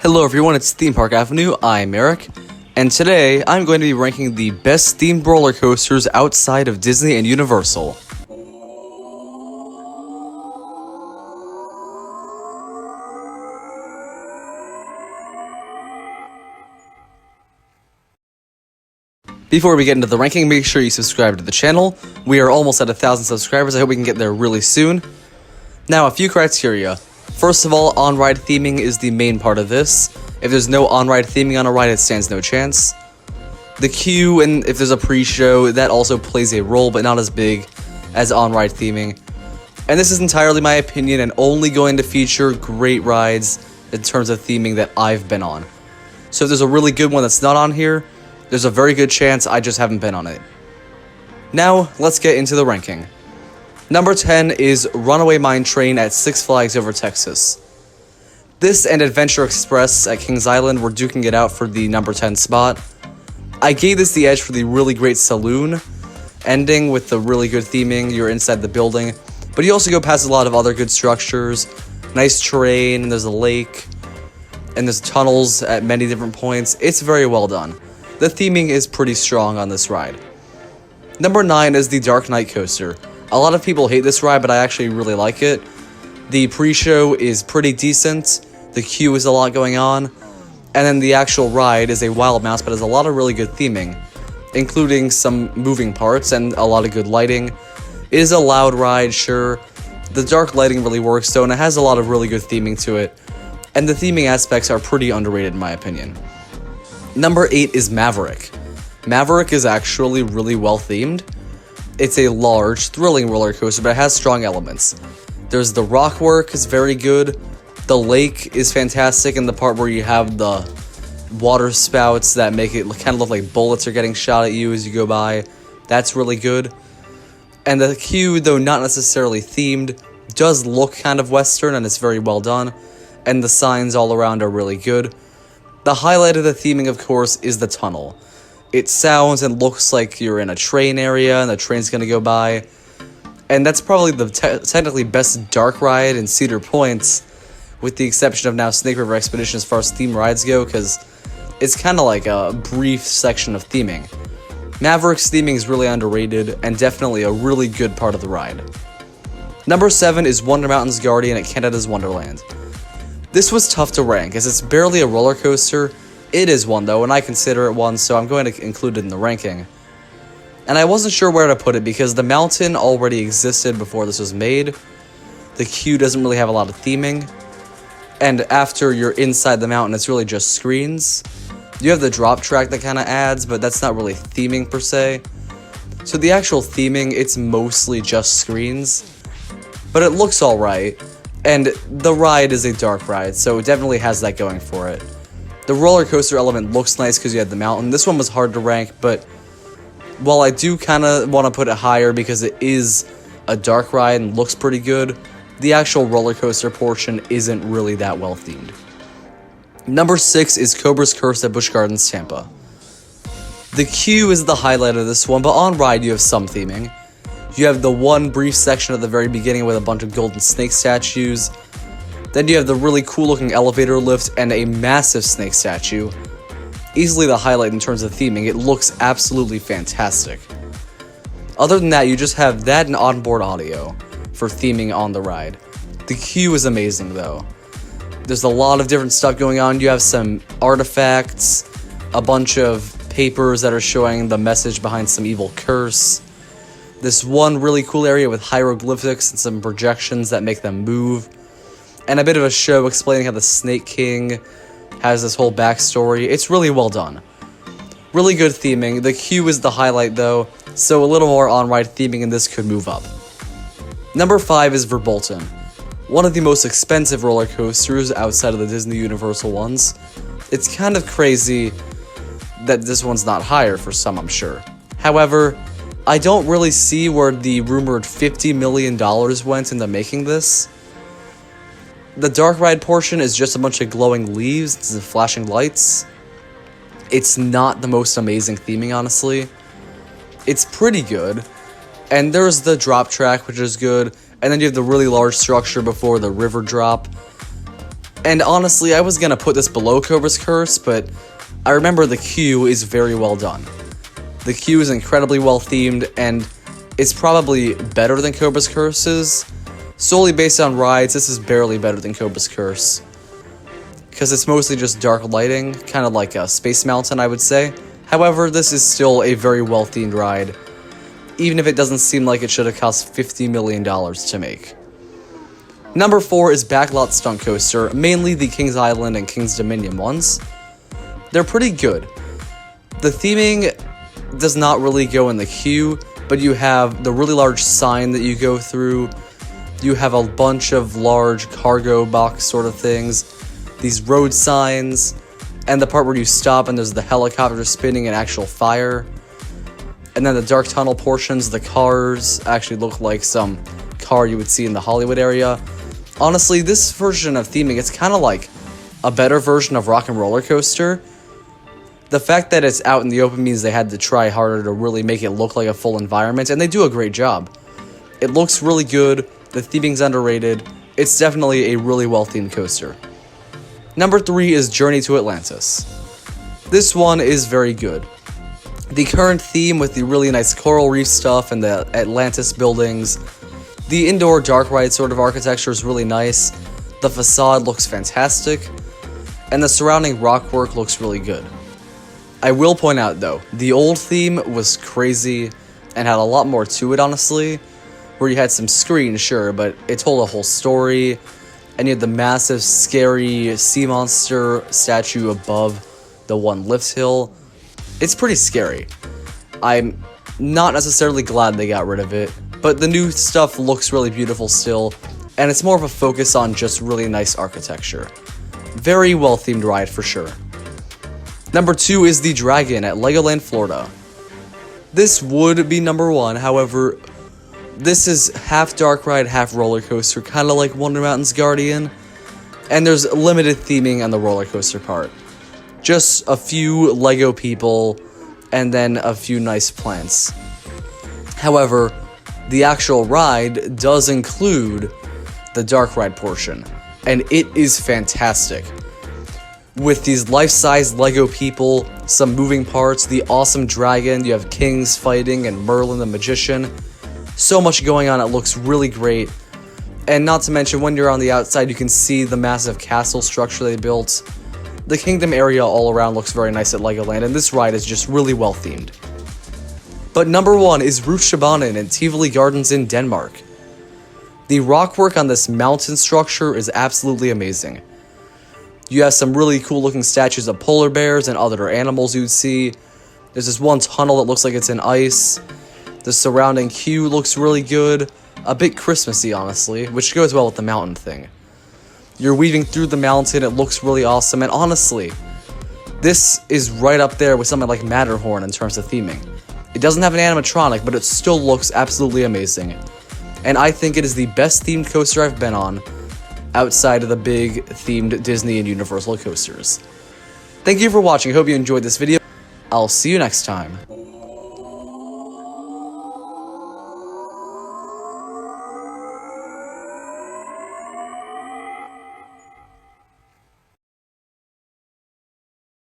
Hello everyone, it's Theme Park Avenue, I'm Eric, and today I'm going to be ranking the best themed roller coasters outside of Disney and Universal. Before we get into the ranking, make sure you subscribe to the channel. We are almost at 1,000 subscribers, I hope we can get there really soon. Now, a few criteria. First of all, on-ride theming is the main part of this. If there's no on-ride theming on a ride, it stands no chance. The queue, and if there's a pre-show, that also plays a role, but not as big as on-ride theming. And this is entirely my opinion, and only going to feature great rides in terms of theming that I've been on. So if there's a really good one that's not on here, there's a very good chance I just haven't been on it. Now, let's get into the ranking. Number 10 is Runaway Mine Train at Six Flags Over Texas. This and Adventure Express at Kings Island were duking it out for the number 10 spot. I gave this the edge for the really great saloon ending with the really good theming. You're inside the building, but you also go past a lot of other good structures, nice terrain, and there's a lake, and there's tunnels at many different points. It's very well done. The theming is pretty strong on this ride. Number 9 is the Dark Knight Coaster. A lot of people hate this ride, but I actually really like it. The pre-show is pretty decent, the queue is a lot going on, and then the actual ride is a wild mouse, but has a lot of really good theming, including some moving parts and a lot of good lighting. It is a loud ride, sure. The dark lighting really works though, and it has a lot of really good theming to it, and the theming aspects are pretty underrated in my opinion. Number 8 is Maverick. Maverick is actually really well themed. It's a large, thrilling roller coaster, but it has strong elements. There's the rock work is very good, the lake is fantastic, and the part where you have the water spouts that make it kind of look like bullets are getting shot at you as you go by, that's really good. And the queue, though not necessarily themed, does look kind of western, and it's very well done, and the signs all around are really good. The highlight of the theming, of course, is the tunnel. It sounds and looks like you're in a train area and the train's gonna go by. And that's probably the technically best dark ride in Cedar Point, with the exception of now Snake River Expedition as far as theme rides go, because it's kind of like a brief section of theming. Maverick's theming is really underrated and definitely a really good part of the ride. Number 7 is Wonder Mountain's Guardian at Canada's Wonderland. This was tough to rank, as it's barely a roller coaster. It is one though, and I consider it one, so I'm going to include it in the ranking. And I wasn't sure where to put it because the mountain already existed before this was made. The queue doesn't really have a lot of theming. And after you're inside the mountain, it's really just screens. You have the drop track that kind of adds, but that's not really theming per se. So the actual theming, it's mostly just screens. But it looks alright. And the ride is a dark ride, so it definitely has that going for it. The roller coaster element looks nice because you had the mountain. This one was hard to rank, but while I do kind of want to put it higher because it is a dark ride and looks pretty good, the actual roller coaster portion isn't really that well themed. Number 6 is Cobra's Curse at Busch Gardens, Tampa. The queue is the highlight of this one, but on ride you have some theming. You have the one brief section at the very beginning with a bunch of golden snake statues. Then you have the really cool looking elevator lift and a massive snake statue. Easily the highlight in terms of theming, it looks absolutely fantastic. Other than that, you just have that and onboard audio for theming on the ride. The queue is amazing though. There's a lot of different stuff going on. You have some artifacts, a bunch of papers that are showing the message behind some evil curse. This one really cool area with hieroglyphics and some projections that make them move. And a bit of a show explaining how the Snake King has this whole backstory. It's really well done. Really good theming. The queue is the highlight though, so a little more on-ride theming in this could move up. Number 5 is Verbolten. One of the most expensive roller coasters outside of the Disney Universal ones. It's kind of crazy that this one's not higher for some, I'm sure. However, I don't really see where the rumored $50 million went into making this. The dark ride portion is just a bunch of glowing leaves and flashing lights. It's not the most amazing theming, honestly. It's pretty good. And there's the drop track, which is good. And then you have the really large structure before the river drop. And honestly, I was gonna put this below Cobra's Curse, but I remember the queue is very well done. The queue is incredibly well themed, and it's probably better than Cobra's Curse is. Solely based on rides, this is barely better than Cobra's Curse, because it's mostly just dark lighting, kind of like a Space Mountain, I would say. However, this is still a very well themed ride, even if it doesn't seem like it should have cost $50 million to make. Number 4 is Backlot Stunt Coaster, mainly the Kings Island and Kings Dominion ones. They're pretty good. The theming does not really go in the queue, but you have the really large sign that you go through. You have a bunch of large cargo box sort of things, these road signs, and the part where you stop and there's the helicopter spinning and actual fire. And then the dark tunnel portions, the cars actually look like some car you would see in the Hollywood area. Honestly, this version of theming, it's kind of like a better version of Rock and Roller Coaster. The fact that it's out in the open means they had to try harder to really make it look like a full environment, and they do a great job. It looks really good, the theming's underrated, it's definitely a really well-themed coaster. Number 3 is Journey to Atlantis. This one is very good. The current theme with the really nice coral reef stuff and the Atlantis buildings, the indoor dark ride sort of architecture is really nice, the facade looks fantastic, and the surrounding rock work looks really good. I will point out though, the old theme was crazy and had a lot more to it honestly, where you had some screens, sure, but it told a whole story, and you had the massive scary sea monster statue above the one lift hill. It's pretty scary. I'm not necessarily glad they got rid of it, but the new stuff looks really beautiful still, and it's more of a focus on just really nice architecture. Very well themed ride for sure. Number 2 is the Dragon at Legoland, Florida. This would be number 1, however, this is half dark ride, half roller coaster, kind of like Wonder Mountain's Guardian, and there's limited theming on the roller coaster part. Just a few Lego people, and then a few nice plants. However, the actual ride does include the dark ride portion, and it is fantastic. With these life-size Lego people, some moving parts, the awesome dragon, you have kings fighting, and Merlin the magician. So much going on, it looks really great. And not to mention, when you're on the outside, you can see the massive castle structure they built. The kingdom area all around looks very nice at Legoland, and this ride is just really well themed. But number 1 is Rutschebanen in Tivoli Gardens in Denmark. The rockwork on this mountain structure is absolutely amazing. You have some really cool looking statues of polar bears and other animals you'd see. There's this one tunnel that looks like it's in ice. The surrounding queue looks really good. A bit Christmassy, honestly, which goes well with the mountain thing. You're weaving through the mountain, it looks really awesome, and honestly, this is right up there with something like Matterhorn in terms of theming. It doesn't have an animatronic, but it still looks absolutely amazing. And I think it is the best themed coaster I've been on, outside of the big themed Disney and Universal coasters. Thank you for watching, I hope you enjoyed this video. I'll see you next time.